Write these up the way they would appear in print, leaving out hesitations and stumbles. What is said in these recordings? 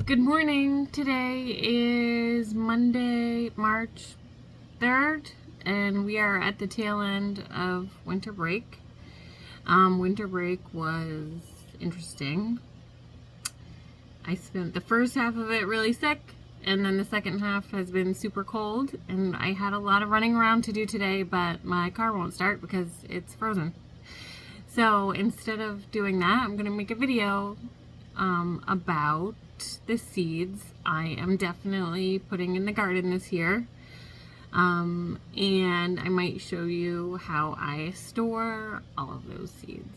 Good morning. Today is Monday, March 3rd, and we are at the tail end of winter break. Winter break was interesting. I spent the first half of it really sick, and then the second half has been super cold, and I had a lot of running around to do today, but my car won't start because it's frozen. So instead of doing that, I'm going to make a video about the seeds I am definitely putting in the garden this year. And I might show you how I store all of those seeds.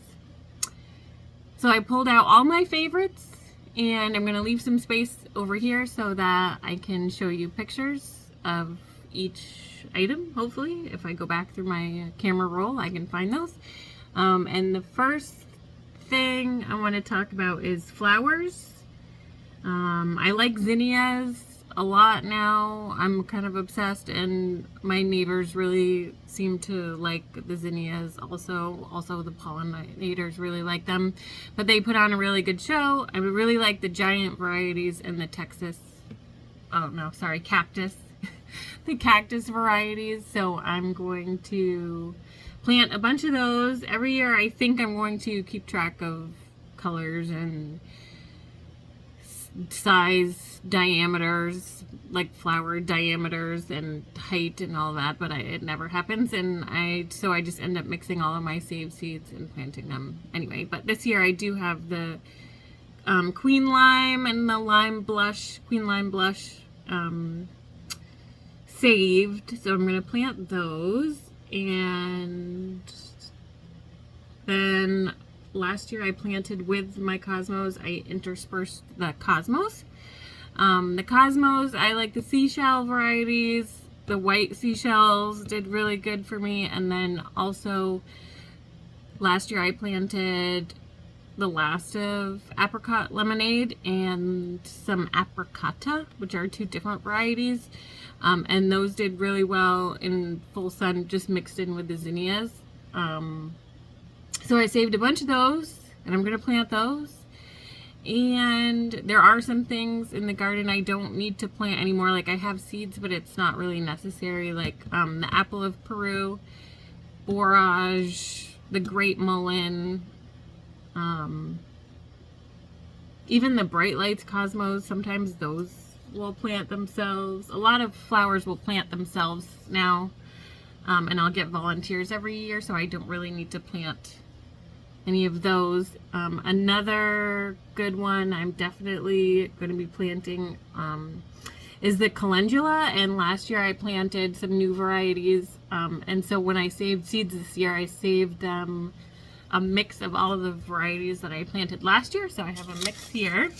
So I pulled out all my favorites, and I'm going to leave some space over here so that I can show you pictures of each item. Hopefully, if I go back through my camera roll, I can find those. And the first thing I want to talk about is flowers. I like zinnias a lot now. I'm kind of obsessed, and my neighbors really seem to like the zinnias also. Also, the pollinators really like them, but they put on a really good show. I really like the giant varieties and the cactus. The cactus varieties. So I'm going to plant a bunch of those every year. I think I'm going to keep track of colors and size, diameters, like flower diameters and height and all that, but it never happens, and so I just end up mixing all of my saved seeds and planting them anyway. But this year I do have the queen lime and the queen lime blush saved, so I'm going to plant those. And then last year I planted with my cosmos, I interspersed the cosmos. I like the seashell varieties. The white seashells did really good for me. And then also last year I planted the last of apricot lemonade and some apricota, which are two different varieties. And those did really well in full sun, just mixed in with the zinnias. So I saved a bunch of those, and I'm going to plant those. And there are some things in the garden I don't need to plant anymore. Like I have seeds, but it's not really necessary. Like the apple of Peru, borage, the great mullein, even the bright lights cosmos, sometimes those will plant themselves. A lot of flowers will plant themselves now, and I'll get volunteers every year, so I don't really need to plant any of those. Another good one I'm definitely going to be planting is the calendula, and last year I planted some new varieties, and so when I saved seeds this year, I saved a mix of all of the varieties that I planted last year. So I have a mix here.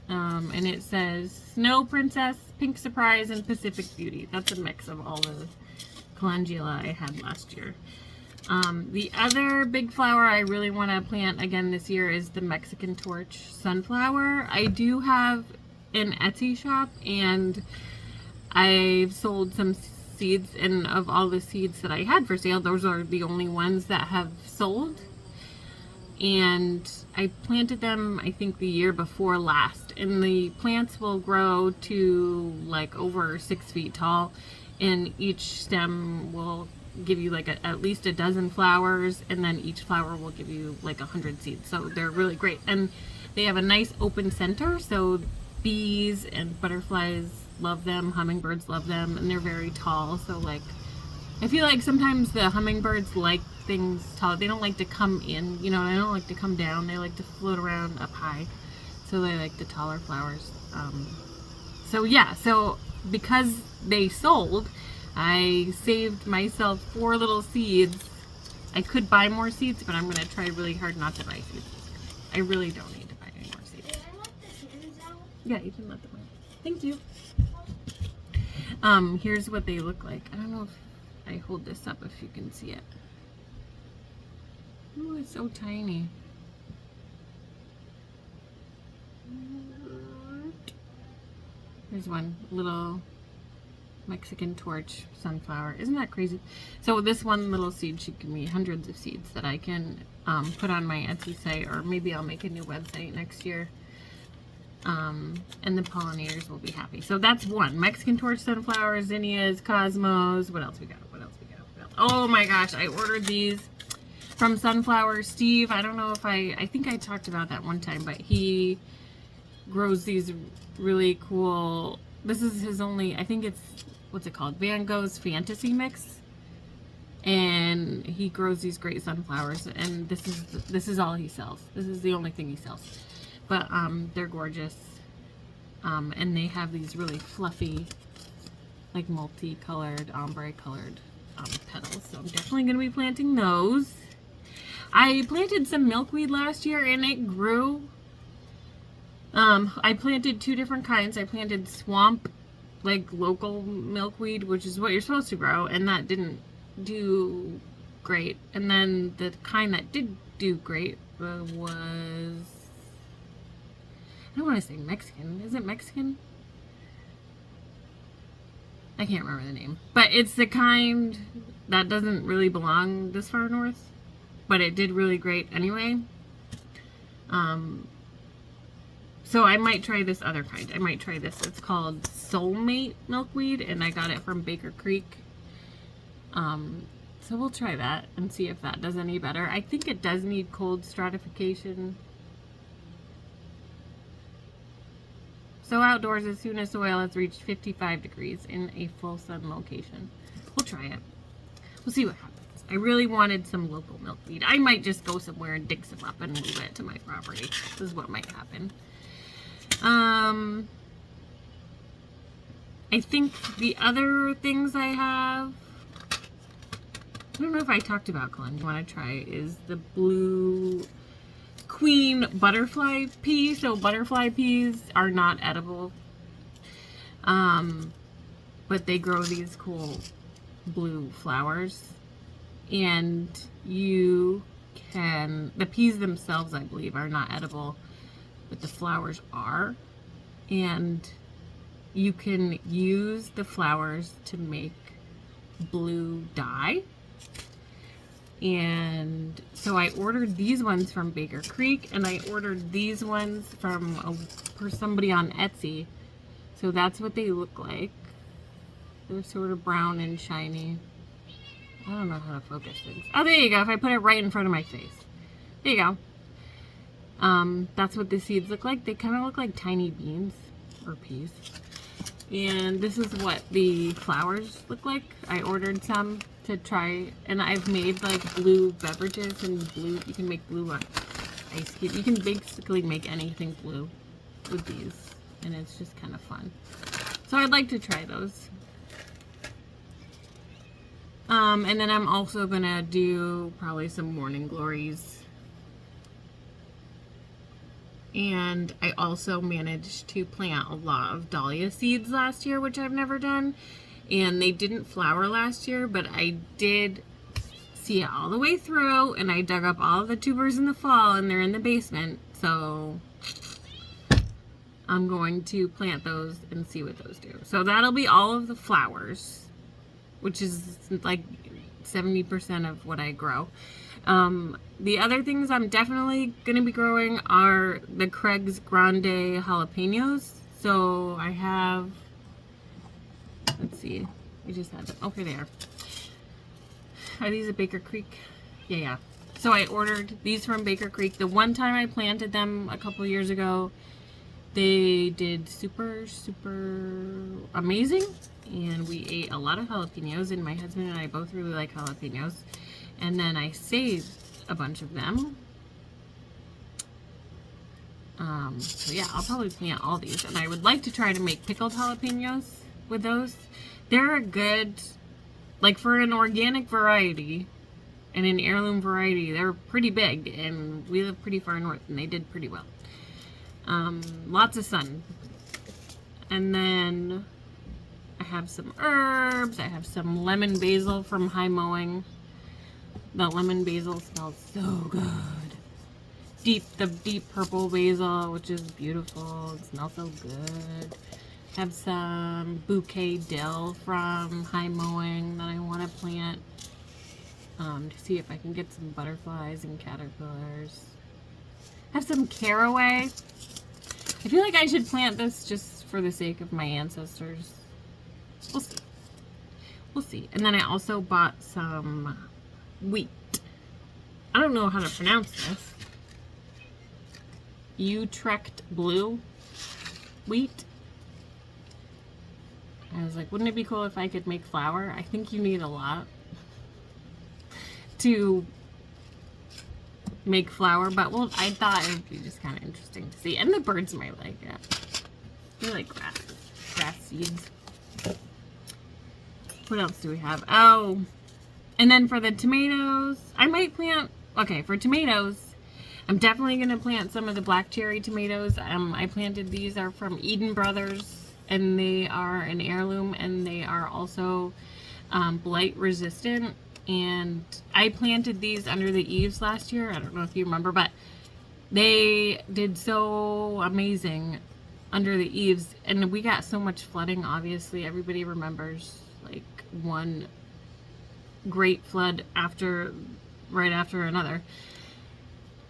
And it says Snow Princess, Pink Surprise, and Pacific Beauty. That's a mix of all the calendula I had last year. The other big flower I really want to plant again this year is the Mexican Torch Sunflower. I do have an Etsy shop, and I've sold some seeds, and of all the seeds that I had for sale, those are the only ones that have sold. And I planted them, I think, the year before last, and the plants will grow to like over 6 feet tall, and each stem will give you like at least a dozen flowers, and then each flower will give you like 100 seeds. So they're really great, and they have a nice open center, so bees and butterflies love them, hummingbirds love them, and they're very tall. So like I feel like sometimes the hummingbirds like things tall. They don't like to come in, they don't like to come down. They like to float around up high. So they like the taller flowers. So because they sold, I saved myself 4 little seeds. I could buy more seeds, but I'm going to try really hard not to buy seeds this year. I really don't need to buy any more seeds. Can I let the kittens out? Yeah, you can let them out. Thank you. Here's what they look like. I don't know if I hold this up if you can see it. Ooh, it's so tiny. Here's one little Mexican Torch sunflower. Isn't that crazy? So this one little seed should give me hundreds of seeds that I can put on my Etsy site, or maybe I'll make a new website next year. And the pollinators will be happy. So that's one. Mexican torch sunflowers, zinnias, cosmos. What else we got? What else we got? What else? Oh my gosh, I ordered these from Sunflower Steve. I don't know if I think I talked about that one time, but he grows these really cool, this is his only, I think it's, what's it called? Van Gogh's Fantasy Mix. And he grows these great sunflowers, and this is all he sells. This is the only thing he sells. But they're gorgeous. And they have these really fluffy, like multicolored, ombre colored petals. So I'm definitely going to be planting those. I planted some milkweed last year and it grew. I planted two different kinds. I planted swamp, like local milkweed, which is what you're supposed to grow, and that didn't do great. And then the kind that did do great was, I don't want to say Mexican. Is it Mexican? I can't remember the name. But it's the kind that doesn't really belong this far north. But it did really great anyway. So I might try this other kind. I might try this. It's called Soulmate Milkweed, and I got it from Baker Creek. So we'll try that and see if that does any better. I think it does need cold stratification. So outdoors as soon as soil has reached 55 degrees in a full sun location. We'll try it. We'll see what happens. I really wanted some local milkweed. I might just go somewhere and dig some up and move it to my property. This is what might happen. I think the other things I have, I don't know if I talked about Colin, you want to try, is the blue queen butterfly pea. So butterfly peas are not edible, but they grow these cool blue flowers, and you can, the peas themselves I believe are not edible, but the flowers are, and you can use the flowers to make blue dye. And so I ordered these ones from Baker Creek, and I ordered these ones from for somebody on Etsy. So that's what they look like. They're sort of brown and shiny. I don't know how to focus things. Oh, there you go. If I put it right in front of my face. There you go. That's what the seeds look like. They kind of look like tiny beans or peas. And this is what the flowers look like. I ordered some to try, and I've made like blue beverages and blue, you can make blue ice cube. You can basically make anything blue with these, and it's just kind of fun. So I'd like to try those. And then I'm also gonna do probably some morning glories. And I also managed to plant a lot of dahlia seeds last year, which I've never done. And they didn't flower last year, but I did see it all the way through, and I dug up all the tubers in the fall, and they're in the basement. So I'm going to plant those and see what those do. So that'll be all of the flowers, which is like 70% of what I grow. The other things I'm definitely going to be growing are the Craig's Grande jalapenos. So I have, let's see, we just had them. Okay, there. Are these at Baker Creek? Yeah. So I ordered these from Baker Creek. The one time I planted them a couple years ago, they did super amazing. And we ate a lot of jalapenos, and my husband and I both really like jalapenos. And then I saved a bunch of them. So yeah, I'll probably plant all these. And I would like to try to make pickled jalapenos with those. They're a good, like for an organic variety and an heirloom variety, they're pretty big. And we live pretty far north, and they did pretty well. Lots of sun. And then I have some herbs. I have some lemon basil from High Mowing. The lemon basil smells so good. The deep purple basil, which is beautiful. It smells so good. Have some bouquet dill from High Mowing that I want to plant. To see if I can get some butterflies and caterpillars. Have some caraway. I feel like I should plant this just for the sake of my ancestors. We'll see. We'll see. And then I also bought some wheat. I don't know how to pronounce this. Utrecht blue wheat. I was like, wouldn't it be cool if I could make flour? I think you need a lot to make flour, but well, I thought it would be just kind of interesting to see. And the birds might like it. They like grass seeds. What else do we have? Oh, and then for the tomatoes, I might plant, okay, for tomatoes, I'm definitely going to plant some of the black cherry tomatoes. I planted, these are from Eden Brothers, and they are an heirloom, and they are also blight resistant. And I planted these under the eaves last year. I don't know if you remember, but they did so amazing under the eaves. And we got so much flooding, obviously. Everybody remembers like one great flood right after another.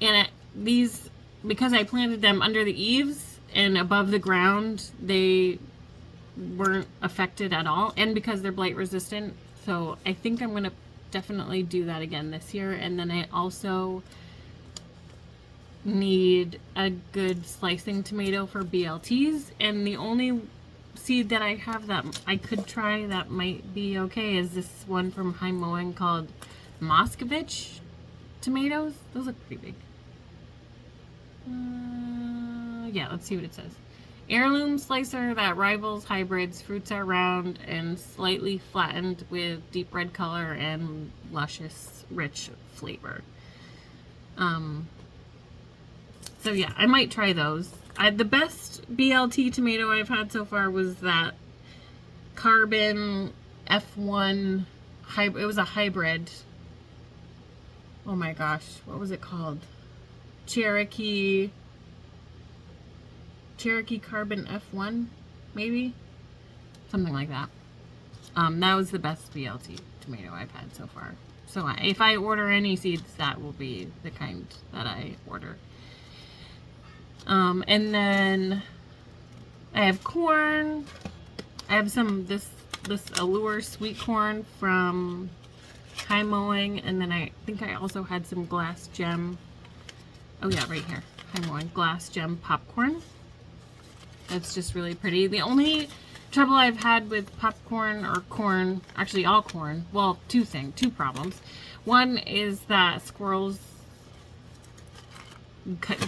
And these, because I planted them under the eaves and above the ground, they weren't affected at all. And because they're blight resistant, so I think I'm going to definitely do that again this year. And then I also need a good slicing tomato for BLTs, and the only seed that I have that I could try that might be okay is this one from High Mowing called Moscovich tomatoes. Those look pretty big. Yeah, let's see what it says. Heirloom slicer that rivals hybrids. Fruits are round and slightly flattened with deep red color and luscious, rich flavor. So yeah, I might try those. The best BLT tomato I've had so far was that Carbon F1 hybrid. It was a hybrid. Oh my gosh, what was it called? Cherokee Carbon F1, maybe? Something like that. That was the best BLT tomato I've had so far. So if I order any seeds, that will be the kind that I order. And then I have corn. I have some, this Allure sweet corn from High Mowing, and then I think I also had some Glass Gem. Oh yeah, right here. High Mowing Glass Gem popcorn. That's just really pretty. The only trouble I've had with popcorn or corn, actually all corn, well, two problems. One is that squirrels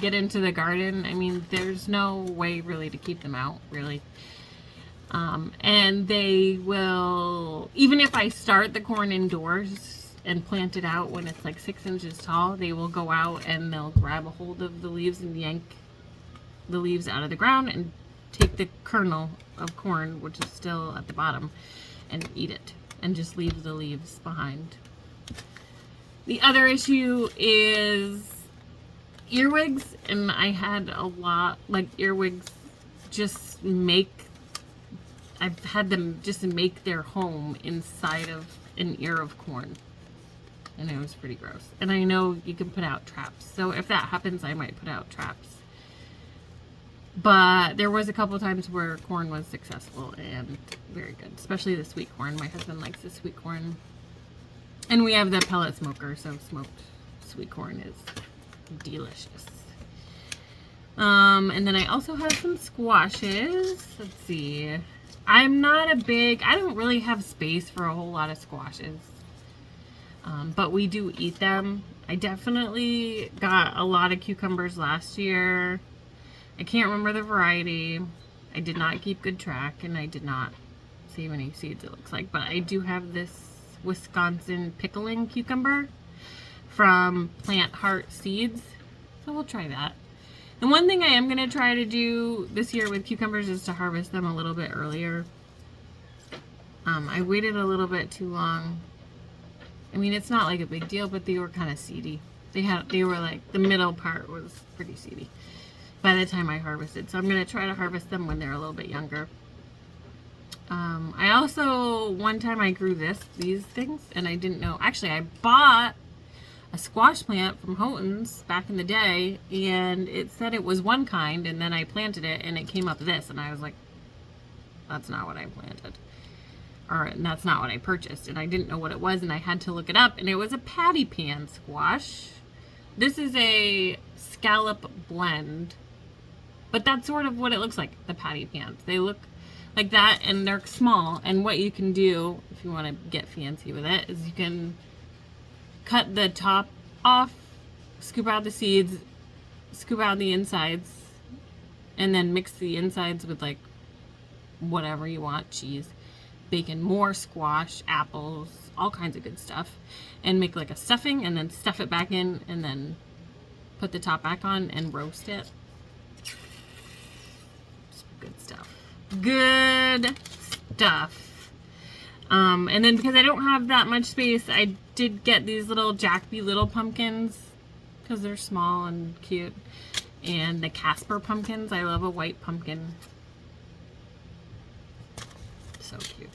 get into the garden. I mean, there's no way really to keep them out, really. And they will, even if I start the corn indoors and plant it out when it's like 6 inches tall, they will go out and they'll grab a hold of the leaves and yank the leaves out of the ground and take the kernel of corn, which is still at the bottom, and eat it and just leave the leaves behind. The other issue is earwigs, and I had a lot, like earwigs just I've had them just make their home inside of an ear of corn, and it was pretty gross. And I know you can put out traps, so if that happens, I might put out traps. But there was a couple times where corn was successful and very good, especially the sweet corn. My husband likes the sweet corn. And we have the pellet smoker, so smoked sweet corn is delicious. And then I also have some squashes. Let's see. I don't really have space for a whole lot of squashes. But we do eat them. I definitely got a lot of cucumbers last year. I can't remember the variety. I did not keep good track, and I did not save any seeds, it looks like. But I do have this Wisconsin pickling cucumber from Plant Heart Seeds, so we'll try that. The one thing I am going to try to do this year with cucumbers is to harvest them a little bit earlier. I waited a little bit too long. I mean, it's not like a big deal, but they were kind of seedy. They were like, the middle part was pretty seedy by the time I harvested. So I'm going to try to harvest them when they're a little bit younger. I also, one time I grew these things, and I didn't know. Actually, I bought a squash plant from Houghton's back in the day, and it said it was one kind, and then I planted it and it came up this, and I was like, that's not what I planted. Or that's not what I purchased, and I didn't know what it was, and I had to look it up, and it was a patty pan squash. This is a scallop blend, but that's sort of what it looks like, the patty pans. They look like that, and they're small, and what you can do, if you want to get fancy with it, is you can cut the top off, scoop out the seeds, scoop out the insides, and then mix the insides with like whatever you want, cheese, bacon, more squash, apples, all kinds of good stuff, and make like a stuffing, and then stuff it back in, and then put the top back on and roast it. It's good stuff. Good stuff. And then because I don't have that much space, I did get these little Jack B. Little pumpkins because they're small and cute, and the Casper pumpkins. I love a white pumpkin. So cute.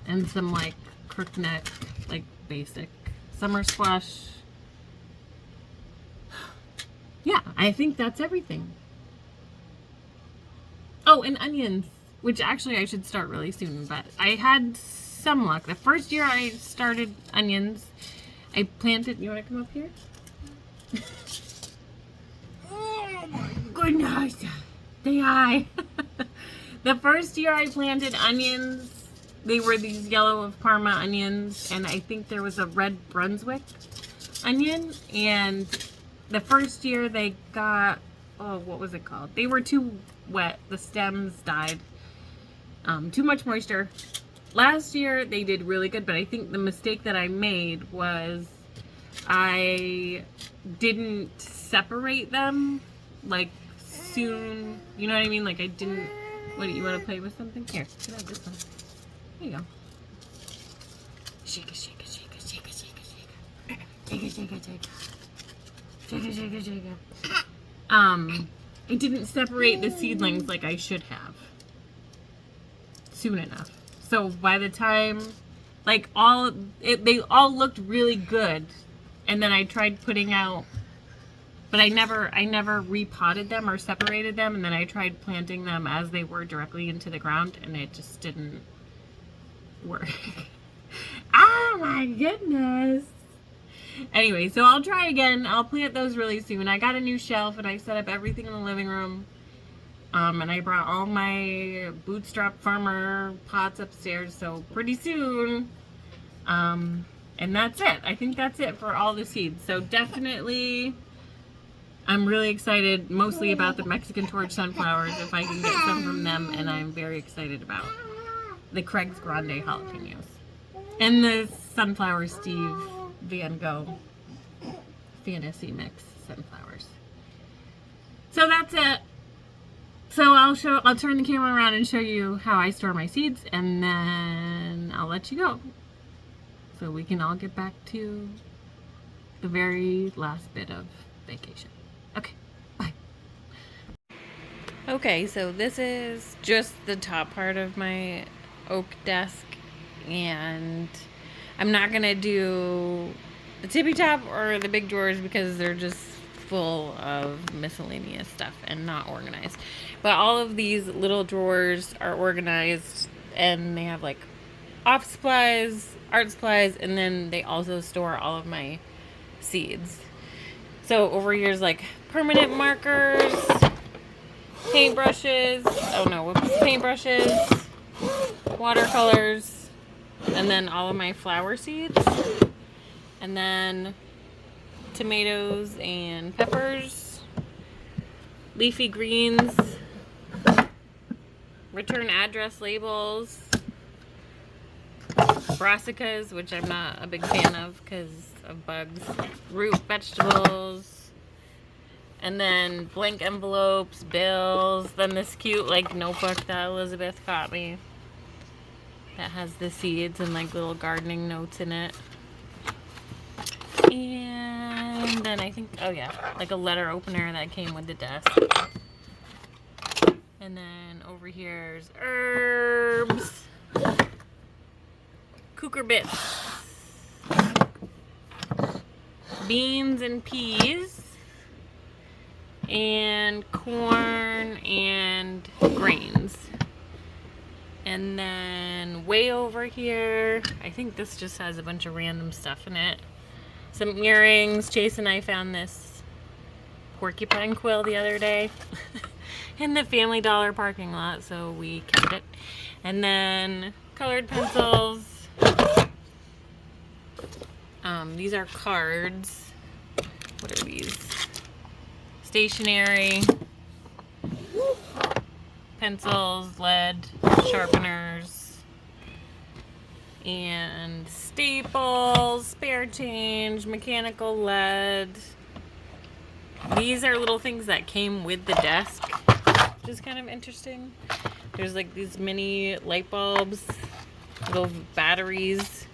And some like crookneck, like basic summer squash. Yeah, I think that's everything. Oh, and onions, which actually I should start really soon, but I had some luck. The first year I started onions, I planted, you want to come up here? Oh my goodness. Say hi. The first year I planted onions, they were these yellow of Parma onions, and I think there was a red Brunswick onion, and the first year they got, oh, what was it called? They were too wet. The stems died. Too much moisture. Last year they did really good, but I think the mistake that I made was I didn't separate them like soon. You know what I mean? Like I didn't. What, do you want to play with something? Here, can I have this one? There you go. Shake it, shake it, shake it, shake it, shake it, shake it. Shake it, shake it, shake it. Shake it, shake it, shake it. I didn't separate the seedlings like I should have soon enough. So by the time, like they all looked really good, and then I tried putting out, but I never repotted them or separated them, and then I tried planting them as they were directly into the ground, and it just didn't work. Oh my goodness. Anyway, so I'll try again. I'll plant those really soon. I got a new shelf, and I set up everything in the living room. And I brought all my Bootstrap Farmer pots upstairs, so pretty soon. And that's it. I think that's it for all the seeds. So definitely, I'm really excited, mostly about the Mexican Torch sunflowers, if I can get some from them, and I'm very excited about the Craig's Grande jalapenos. And the Sunflower Steve Van Gogh Fantasy Mix sunflowers. So that's it. So I'll turn the camera around and show you how I store my seeds, and then I'll let you go. So we can all get back to the very last bit of vacation. Okay, bye. Okay, so this is just the top part of my oak desk, and I'm not gonna do the tippy top or the big drawers because they're just full of miscellaneous stuff and not organized. But all of these little drawers are organized, and they have like office supplies, art supplies, and then they also store all of my seeds. So over here is like permanent markers, paintbrushes, paintbrushes, watercolors, and then all of my flower seeds, and then tomatoes and peppers, leafy greens, return address labels, brassicas, which I'm not a big fan of because of bugs, root vegetables, and then blank envelopes, bills, then this cute like notebook that Elizabeth got me that has the seeds and like little gardening notes in it. And then I think, oh yeah, like a letter opener that came with the desk. And then over here's herbs, cucurbits, beans and peas and corn and grains. And then way over here, I think this just has a bunch of random stuff in it. Some earrings. Chase and I found this porcupine quill the other day in the Family Dollar parking lot, so we kept it. And then colored pencils. These are cards. What are these? Stationery. Pencils, lead, sharpeners, and staples, spare change, mechanical lead. These are little things that came with the desk, which is kind of interesting. There's like these mini light bulbs, little batteries.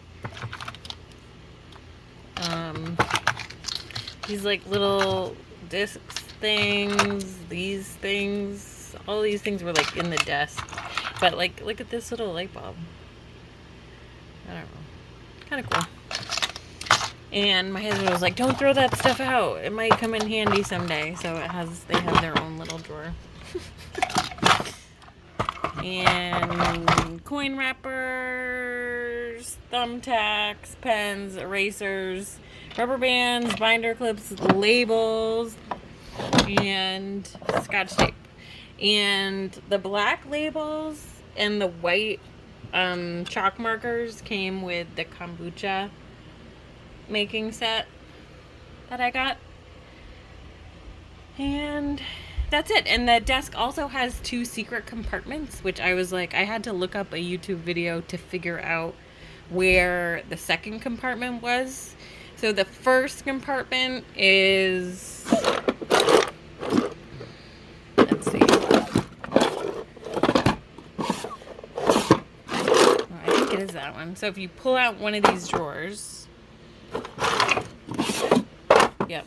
These like little discs things, these things, all these things were like in the desk. But like, look at this little light bulb. I don't know, kind of cool. And my husband was like, don't throw that stuff out. It might come in handy someday. So they have their own little drawer. And coin wrappers, thumbtacks, pens, erasers, rubber bands, binder clips, labels, and Scotch tape. And the black labels and the white chalk markers came with the kombucha making set that I got. And that's it. And the desk also has 2 secret compartments, which I was like, I had to look up a YouTube video to figure out where the second compartment was. So the first compartment is, let's see. Oh, I think it is that one. So if you pull out one of these drawers, yep,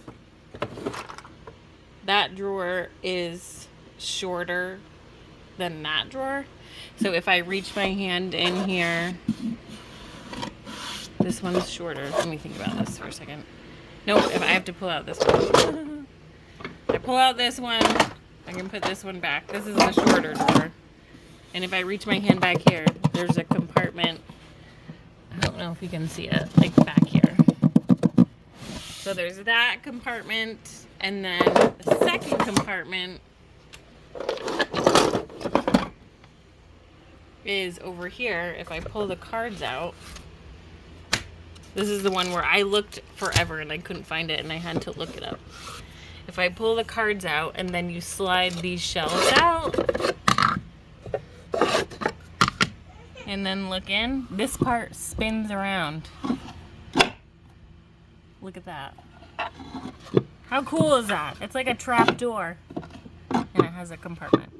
that drawer is shorter than that drawer. So if I reach my hand in here, this one's shorter. Let me think about this for a second. Nope, if I have to pull out this one. I pull out this one, I can put this one back. This is the shorter drawer. And if I reach my hand back here, there's a compartment. I don't know if you can see it, like back here. So there's that compartment, and then the second compartment is over here. If I pull the cards out, this is the one where I looked forever and I couldn't find it and I had to look it up. If I pull the cards out and then you slide these shelves out and then look in, this part spins around. Look at that. How cool is that? It's like a trap door and it has a compartment.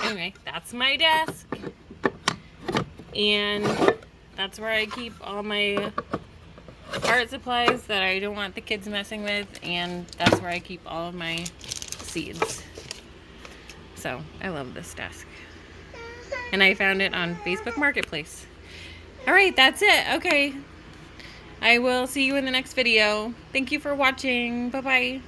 Anyway, that's my desk. And that's where I keep all my art supplies that I don't want the kids messing with, and that's where I keep all of my seeds. So, I love this desk. And I found it on Facebook Marketplace. Alright, that's it. Okay. I will see you in the next video. Thank you for watching. Bye-bye.